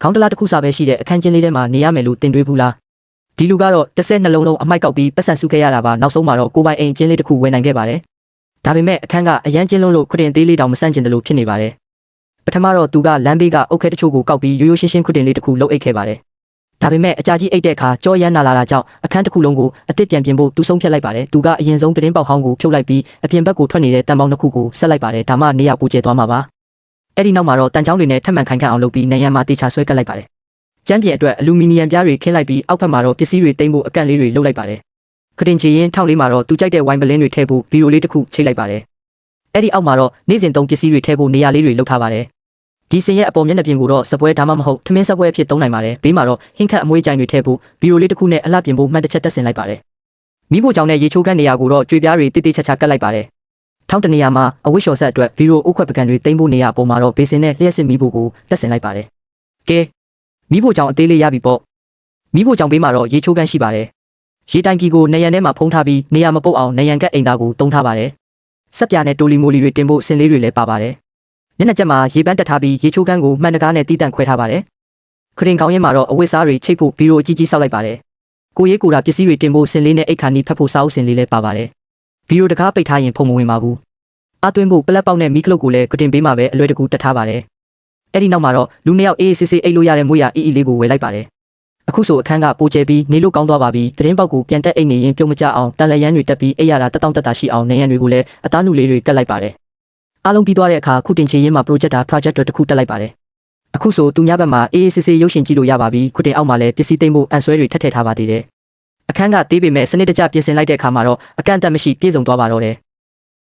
ခေါင်းတလားတစ်ခုစာပဲရှိတဲ့အခန်းချင်းလေးထဲမှာနေရမယ်လို့တင်တွေးဘူးလားဒီလူကတော့တစ်ဆက်နှလုံးလုံးအမိုက်ကောက်ပြီးပတ်စံစုခဲ့ရတာပါနောက်ဆုံးမှာတော့ကိုပိုင်အိမ်ချင်းလေးတစ်ခုဝယ်နိုင်ခဲ့ပါတယ်ဒါပေမဲ့အခန်းကအရန်ချင်းလုံးလို့ခွတင်သေးလေးတောင်မဆန့်ကျင်တယ်လို့ဖြစ်နေပါတယ်ပထမတော့သူကလမ်းဘေးကအုတ်ခဲတချို့ကိုကောက်ပြီးရိုးရိုးရှင်းရှင်းခွတင်လေးတစ်ခုလှုပ်အိတ်ခဲ့ပါတယ်ဒါပေမဲ့အကြာကြီးအိတ်တဲ့အခါကြောရမ်းနာလာတာကြောင့်အခန်းတစ်ခုလုံးကိုအစ်စ်ပြန်ပြင်ဖို့သူဆုံးဖြတ်လိုက်ပါတယ်သူကအရင်ဆုံးတင်းပေါက်ဟောင်းကိုဖြုတ်လိုက်ပြီးအပြင်ဘက်ကိုထွက်နေတဲ့တန်ပေါင်းတစ်ခုကိုဆက်လိုက်ပါတယ်ဒါမှနေရပူကျဲသွားမှာပါအဲ့ဒီနောက်မှာတော့တန်ချောင်းတွေနဲ့ထပ်မံခိုင်ခန့်အောင်လုပ်ပြီးနေရန်မှာတေချာဆွဲကပ်လိုက်ပါတယ်ကျန်းပြင်အတွက်အလူမီနီယံပြားတွေခင်းလိုက်ပြီးအောက်ဘက်မှာတော့ပစ္စည်းတွေတိမ့်ဖို့အကန့်လေးတွေလုပ်လိုက်ပါတယ်ခတင်ချီရင်ထောက်လေးမှာတော့သူကြိုက်တဲ့ဝိုင်ပလင်းတွေထည့်ဖို့ဗီရိုလေးတစ်ခုချိတ်လိုက်ပါတယ်အဲ့ဒီအောက်မှာတော့နေ့စဉ်သုံးပစ္စည်းတွေထည့်ဖို့နေရာလေးတွေလုပ်ထားပါတယ်ဒီစင်ရဲ့အပေါ်မျက်နှာပြင်ကိုတော့စပွဲဒါမှမဟုတ်ထမင်းစပွဲအဖြစ်သုံးနိုင်ပါတယ်ဘေးမှာတော့ဟင်းခတ်အမွှေးကြိုင်တွေထည့်ဖို့ဗီရိုလေးတစ်ခုနဲ့အလှပြင်ဖို့မှန်တစ်ချက်တက်ဆင်လိုက်ပါတယ်မိဖို့ကြောင့်နဲ့ရေချိုးကန်းနေရာကိုတော့ကြွေပြားတွေတိတိကျကျကတ်လိုက်ပါတယ်ထောင်းတနေရာမှာအဝိရှော်ဆက်အတွက်ဗီရိုအုတ်ခွက်ပကံတွေတိမ့်ဖို့နေရာပေါ်မှာတော့ဘေစင်နဲ့လျှက်စစ်မိဖို့ကိုတက်ဆင်လိုက်ပါတယ်ကဲမိဖို့ကြောင့်အသေးလေးရပြီပေါ့မိဖို့ကြောင့်ဘေးမှာတော့ရေချိုးကန်းရှိပါတယ်ရေတိုင်ကီကိုနေရန်ထဲမှာဖုံးထားပြီးနေရာမပုတ်အောင်နေရန်ကတ်အိမ်သားကိုတုံးထားပါတယ်ဆက်ပြားနဲ့တိုလီမိုလီတွေတင်ဖို့စင်လေးတွေလည်းပါပါတယ်မျက်နှာချက်မှာရေပန်းတက်ထားပြီးရေချိုးကန်းကိုမှန်တကားနဲ့တီးတန့်ခွဲထားပါတယ်ခရင်ကောင်းရင်မှာတော့အဝတ်စားတွေချိတ်ဖို့ဗီရိုအကြီးကြီးဆောက်လိုက်ပါတယ်ကိုရေးကိုတာပစ္စည်းတွေတင်ဖို့စင်လေးနဲ့အိတ်ခါနီဖတ်ဖို့စာအုပ်စင်လေးလည်းပါပါတယ်ဗီရိုတကားပိတ်ထားရင်ဖုံမဝင်ပါဘူးအသွင်းဖို့ပလက်ပေါက်နဲ့မီးကလုတ်ကိုလည်းကတင်ပေးမှာပဲအလွယ်တကူတက်ထားပါတယ်အဲ့ဒီနောက်မှာတော့လူနှစ်ယောက်အေးအေးဆေးဆေးအိတ်လို့ရတဲ့မွေးရအီအီလေးကိုဝယ်လိုက်ပါတယ်အခုဆိုအခန်းကပိုကျဲပြီးနေလို့ကောင်းသွားပါပြီတရင်ပေါက်ကိုပြန်တက်အိတ်နေရင်ပြုံးမကြအောင်တန်လျန်းတွေတက်ပြီးအိတ်ရတာတက်တောင့်တက်တာရှိအောင်နေရန်တွေကိုလည်းအသားနုလေးတွေကတ်လိုက်ပါတယ်အားလုံးပြီးသွားတဲ့အခါခုတင်ချေရင်းမှာ projector တစ်ခုတက်လိုက်ပါတယ်အခုဆိုသူများဘက်မှာအေးအေးဆေးဆေးရုပ်ရှင်ကြည့်လို့ရပါပြီခုတင်အောက်မှာလည်းပစ္စည်းသိမ်းဖို့အန်ဆွဲတွေထည့်ထားပါသေးတယ်အခန်းကသေးပေမဲ့စနစ်တကျပြင်ဆင်လိုက်တဲ့အခါမှာတော့အကန့်အသတ်မရှိပြည့်စုံသွားပါတော့တယ်